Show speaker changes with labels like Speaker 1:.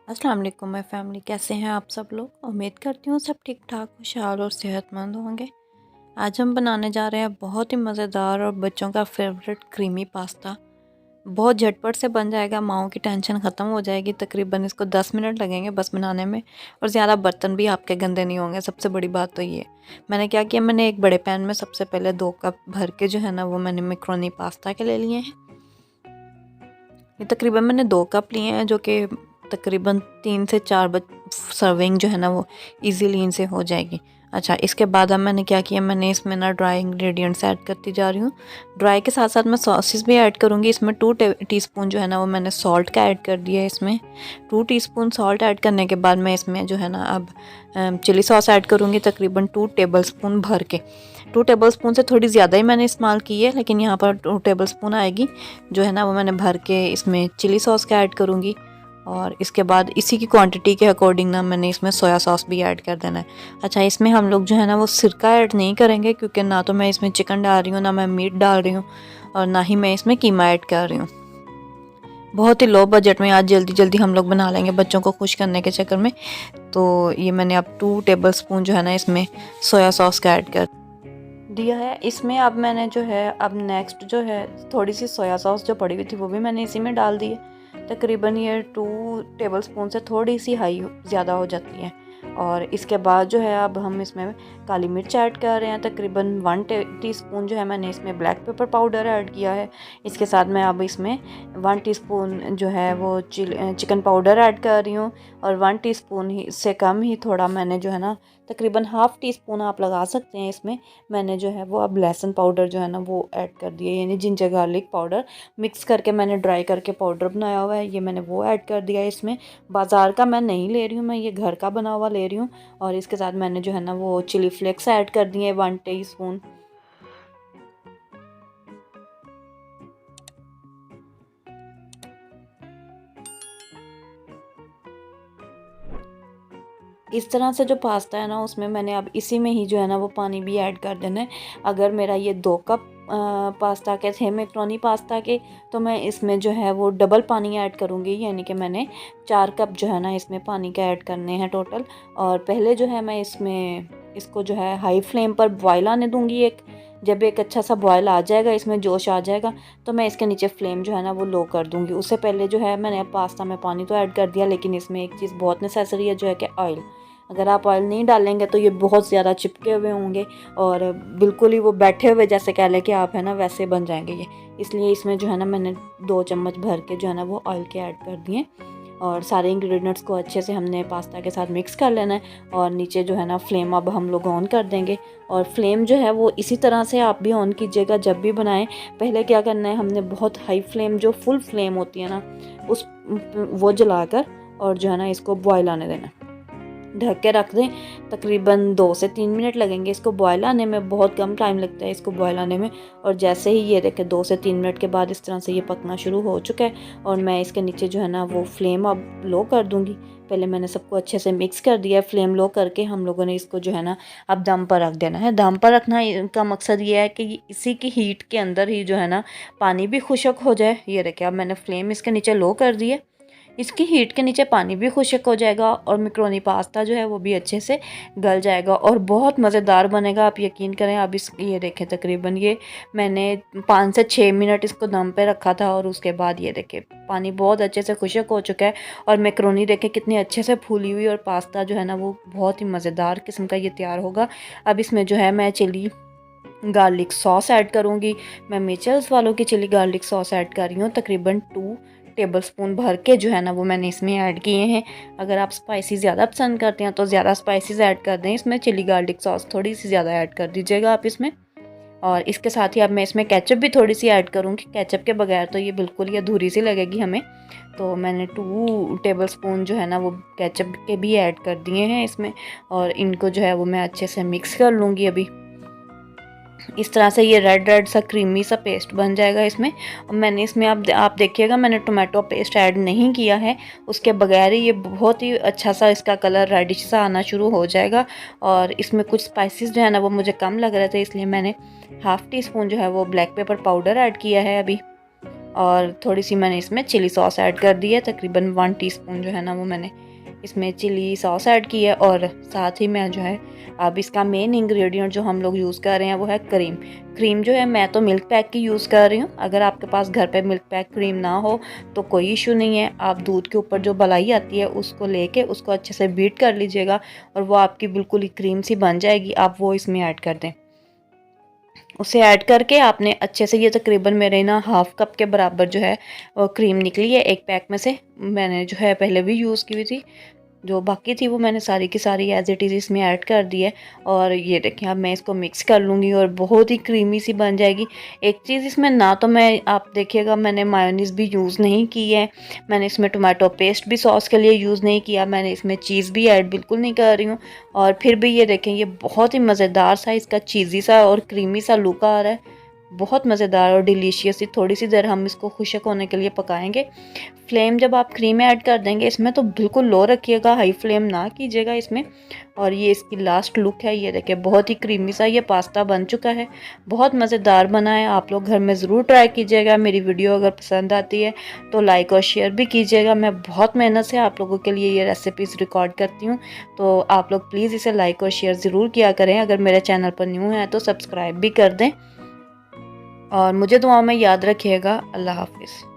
Speaker 1: अस्सलाम वालेकुम my family, कैसे हैं आप सब लोग। उम्मीद करती हूँ सब ठीक ठाक खुशहाल और सेहतमंद होंगे। आज हम बनाने जा रहे हैं बहुत ही मज़ेदार और बच्चों का फेवरेट क्रीमी पास्ता। बहुत झटपट से बन जाएगा, माओ की टेंशन ख़त्म हो जाएगी। तकरीबन इसको 10 मिनट लगेंगे बस बनाने में, और ज़्यादा बर्तन भी आपके गंदे नहीं होंगे। सबसे बड़ी बात तो ये मैंने क्या किया, मैंने एक बड़े पैन में सबसे पहले 2 कप भर के जो है ना वो मैंने मैक्रोनी पास्ता के ले लिए हैं। ये तकरीबन मैंने 2 कप लिए हैं, जो कि तकरीबन 3 से 4 सर्विंग जो है ना वो इजीली इनसे हो जाएगी। अच्छा, इसके बाद अब मैंने क्या किया, मैंने इसमें ना ड्राई इंग्रेडिएंट्स ऐड करती जा रही हूँ। ड्राई के साथ साथ मैं सॉसेस भी ऐड करूँगी। इसमें 2 टीस्पून जो है ना वो मैंने सॉल्ट का ऐड कर दिया है। इसमें 2 टीस्पून सॉल्ट ऐड करने के बाद मैं इसमें जो है ना अब चिली सॉस ऐड करूँगी, तकरीबन 2 टेबलस्पून भर के। 2 टेबलस्पून से थोड़ी ज़्यादा ही मैंने इस्तेमाल की है, लेकिन यहाँ पर 2 टेबलस्पून आएगी जो है ना वो मैंने भर के इसमें चिली सॉस का ऐड करूँगी। और इसके बाद इसी की क्वांटिटी के अकॉर्डिंग ना मैंने इसमें सोया सॉस भी ऐड कर देना है। अच्छा, इसमें हम लोग जो है ना वो सिरका ऐड नहीं करेंगे, क्योंकि ना तो मैं इसमें चिकन डाल रही हूँ, ना मैं मीट डाल रही हूँ, और ना ही मैं इसमें कीमा ऐड कर रही हूँ। बहुत ही लो बजट में आज जल्दी जल्दी हम लोग बना लेंगे बच्चों को खुश करने के चक्कर में। तो ये मैंने अब 2 टेबलस्पून जो है ना इसमें सोया सॉस का ऐड कर दिया है। इसमें अब मैंने जो है अब नेक्स्ट जो है थोड़ी सी सोया सॉस जो पड़ी हुई थी वो भी मैंने इसी में डाल दी है। तकरीबन ये 2 टेबलस्पून से थोड़ी सी हाई ज़्यादा हो जाती है। और इसके बाद जो है अब हम इसमें काली मिर्च ऐड कर रहे हैं। तकरीबन 1 टीस्पून जो है मैंने इसमें ब्लैक पेपर पाउडर ऐड किया है। इसके साथ मैं अब इसमें 1 टीस्पून जो है वो चिकन पाउडर ऐड कर रही हूँ, और 1 टीस्पून ही से कम ही थोड़ा मैंने जो है ना तकरीबन हाफ़ टीस्पून आप लगा सकते हैं इसमें, मैंने जो है वो अब लहसुन पाउडर जो है ना वो ऐड कर दिया, यानी जिंजर गार्लिक पाउडर मिक्स करके मैंने ड्राई करके पाउडर बनाया हुआ है, ये मैंने वो ऐड कर दिया है इसमें। बाज़ार का मैं नहीं ले रही हूँ, मैं ये घर का बना हुआ ले रही हूँ। और इसके साथ मैंने जो है ना वो चिली फ्लेक्स ऐड कर दिए 1 टीस्पून। इस तरह से जो पास्ता है ना उसमें मैंने अब इसी में ही जो है ना वो पानी भी ऐड कर देना है। अगर मेरा ये 2 कप पास्ता के थे मैक्रोनी पास्ता के, तो मैं इसमें जो है वो डबल पानी ऐड करूँगी, यानी कि मैंने 4 कप जो है ना इसमें पानी का ऐड करने हैं टोटल। और पहले जो है मैं इसमें इसको जो है हाई फ्लेम पर बॉयल आने दूँगी। जब एक अच्छा सा बॉयल आ जाएगा, इसमें जोश आ जाएगा, तो मैं इसके नीचे फ्लेम जो है ना वो लो कर दूँगी। उससे पहले जो है मैंने पास्ता में पानी तो ऐड कर दिया, लेकिन इसमें एक चीज़ बहुत नेसेसरी है जो है कि ऑयल। अगर आप ऑयल नहीं डालेंगे तो ये बहुत ज़्यादा चिपके हुए होंगे, और बिल्कुल ही वो बैठे हुए जैसे कह लें कि आप है ना वैसे बन जाएंगे ये। इसलिए इसमें जो है ना मैंने 2 चम्मच भर के जो है ना वो ऑयल के ऐड कर दिए। और सारे इंग्रेडिएंट्स को अच्छे से हमने पास्ता के साथ मिक्स कर लेना है। और नीचे जो है ना फ्लेम अब हम लोग ऑन कर देंगे। और फ्लेम जो है वो इसी तरह से आप भी ऑन कीजिएगा जब भी बनाएं। पहले क्या करना है, हमने बहुत हाई फ्लेम जो फुल फ्लेम होती है ना उस वो जलाकर और जो है ना इसको बॉयल आने देना, ढक के रख दें। तकरीबन 2 से 3 मिनट लगेंगे इसको बॉयल आने में, बहुत कम टाइम लगता है इसको बॉयल आने में। और जैसे ही ये देखें 2 से 3 मिनट के बाद इस तरह से ये पकना शुरू हो चुका है, और मैं इसके नीचे जो है ना वो फ्लेम अब लो कर दूँगी। पहले मैंने सबको अच्छे से मिक्स कर दिया। फ्लेम लो करके हम लोगों ने इसको जो है ना अब दम पर रख देना है। दम पर रखना का मकसद ये है कि इसी की हीट के अंदर ही जो है ना पानी भी खुश्क हो जाए। ये देखें अब मैंने फ्लेम इसके नीचे लो कर दी है, इसकी हीट के नीचे पानी भी खुश्क हो जाएगा और मैक्रोनी पास्ता जो है वो भी अच्छे से गल जाएगा और बहुत मज़ेदार बनेगा, आप यकीन करें। अब इस ये देखें तकरीबन ये मैंने 5 से 6 मिनट इसको दम पे रखा था, और उसके बाद ये देखें पानी बहुत अच्छे से खुश्क हो चुका है, और मैक्रोनी देखें कितनी अच्छे से फूली हुई, और पास्ता जो है ना वो बहुत ही मज़ेदार किस्म का ये तैयार होगा। अब इसमें जो है मैं चिली गार्लिक सॉस ऐड करूँगी। मैं मिचेल्स वालों की चिली गार्लिक सॉस ऐड कर रही हूँ, तकरीबन 2 टेबलस्पून भर के जो है ना वो मैंने इसमें ऐड किए हैं। अगर आप स्पाइसी ज़्यादा पसंद करते हैं तो ज़्यादा स्पाइसीज ऐड कर दें, इसमें चिली गार्लिक सॉस थोड़ी सी ज़्यादा ऐड कर दीजिएगा आप इसमें। और इसके साथ ही अब मैं इसमें केचप भी थोड़ी सी ऐड करूँगी। केचप के बगैर तो ये बिल्कुल ही अधूरी सी लगेगी हमें, तो मैंने 2 टेबलस्पून जो है ना वो केचप के भी ऐड कर दिए हैं इसमें। और इनको जो है वो मैं अच्छे से मिक्स कर लूँगी अभी। इस तरह से ये रेड रेड सा क्रीमी सा पेस्ट बन जाएगा इसमें। और मैंने इसमें आप देखिएगा मैंने टोमेटो पेस्ट ऐड नहीं किया है, उसके बगैर ही ये बहुत ही अच्छा सा इसका कलर रेडिश सा आना शुरू हो जाएगा। और इसमें कुछ स्पाइसेस जो है ना वो मुझे कम लग रहे थे, इसलिए मैंने हाफ़ टी स्पून जो है वो ब्लैक पेपर पाउडर ऐड किया है अभी। और थोड़ी सी मैंने इसमें चिली सॉस ऐड कर दी है, तकरीबन 1 टीस्पून जो है ना वो मैंने इसमें चिली सॉस ऐड की है। और साथ ही मैं जो है अब इसका मेन इंग्रेडिएंट जो हम लोग यूज़ कर रहे हैं वो है क्रीम। क्रीम जो है मैं तो मिल्क पैक की यूज़ कर रही हूँ। अगर आपके पास घर पे मिल्क पैक क्रीम ना हो तो कोई इशू नहीं है, आप दूध के ऊपर जो मलाई आती है उसको लेके उसको अच्छे से बीट कर लीजिएगा और वो आपकी बिल्कुल ही क्रीम सी बन जाएगी। आप वो इसमें ऐड कर दें। उसे ऐड करके आपने अच्छे से, ये तकरीबन मेरे ना हाफ़ कप के बराबर जो है क्रीम निकली है एक पैक में से। मैंने जो है पहले भी यूज़ की हुई थी, जो बाकी थी वो मैंने सारी की सारी एज़ इट इज़ इसमें ऐड कर दी है। और ये देखिए अब मैं इसको मिक्स कर लूँगी और बहुत ही क्रीमी सी बन जाएगी। एक चीज़ इसमें ना तो मैं, आप देखिएगा मैंने मायोनीज़ भी यूज़ नहीं की है, मैंने इसमें टोमेटो पेस्ट भी सॉस के लिए यूज़ नहीं किया, मैंने इसमें चीज़ भी ऐड बिल्कुल नहीं कर रही हूँ। और फिर भी ये देखें ये बहुत ही मज़ेदार सा इसका चीज़ी सा और क्रीमी सा लुक आ रहा है, बहुत मज़ेदार और डिलीशियस। थोड़ी सी देर हम इसको खुशक होने के लिए पकाएंगे। फ्लेम जब आप क्रीम ऐड कर देंगे इसमें तो बिल्कुल लो रखिएगा, हाई फ्लेम ना कीजिएगा इसमें। और ये इसकी लास्ट लुक है, ये देखिए बहुत ही क्रीमी सा ये पास्ता बन चुका है, बहुत मज़ेदार बना है। आप लोग घर में ज़रूर ट्राई कीजिएगा। मेरी वीडियो अगर पसंद आती है तो लाइक और शेयर भी कीजिएगा। मैं बहुत मेहनत से आप लोगों के लिए ये रेसिपीज़ रिकॉर्ड करती हूँ, तो आप लोग प्लीज़ इसे लाइक और शेयर ज़रूर किया करें। अगर मेरे चैनल पर न्यू हैं तो सब्सक्राइब भी कर दें और मुझे दुआओं में याद रखिएगा। अल्लाह हाफिज़।